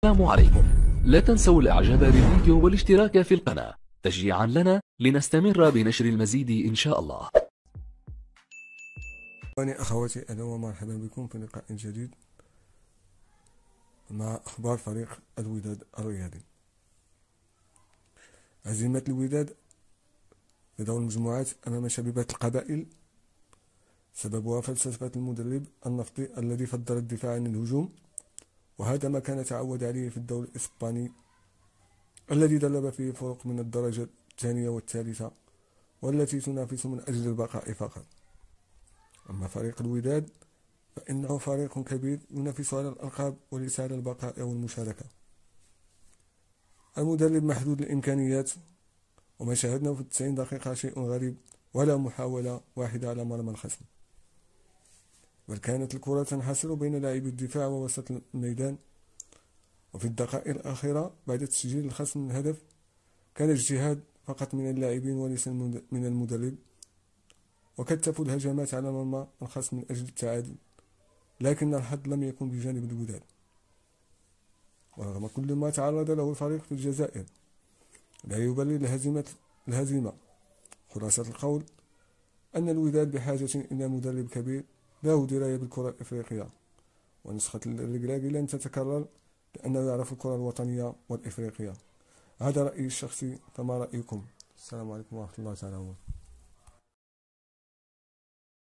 السلام عليكم. لا تنسوا الاعجاب بالفيديو والاشتراك في القناة تشجيعا لنا لنستمر بنشر المزيد إن شاء الله. أخواتي، أهلا ومرحبا بكم في لقاء جديد مع أخبار فريق الوداد الرياضي. هزيمة الوداد في دور المجموعات أمام شبيبة القبائل سببها فلسفة المدرب النفطي الذي فضل الدفاع عن الهجوم، وهذا ما كان تعود عليه في الدوري الإسباني الذي درب فيه فرق من الدرجة الثانية والثالثة والتي تنافس من أجل البقاء فقط. أما فريق الوداد فإنه فريق كبير ينافس على الألقاب وليس على البقاء والمشاركة. المدرب محدود الإمكانيات، وما شاهدناه في 90 دقيقة شيء غريب، ولا محاولة واحدة على مرمى الخصم، بل كانت الكرة تنحصر بين لاعبي الدفاع ووسط الميدان. وفي الدقائق الأخيرة بعد تسجيل الخصم الهدف كان اجتهاد فقط من اللاعبين وليس من المدرب، وكثفوا الهجمات على مرمى الخصم من أجل التعادل، لكن الحظ لم يكن بجانب الوداد. ورغم كل ما تعرض له الفريق في الجزائر لا يبرر الهزيمة. خلاصة القول أن الوداد بحاجة إلى مدرب كبير له دراية بالكرة الإفريقية، ونسخة الركراكي لن تتكرر لأنه يعرف الكرة الوطنية والإفريقية. هذا رأيي الشخصي، فما رأيكم؟ السلام عليكم ورحمة الله تعالى وبركاته.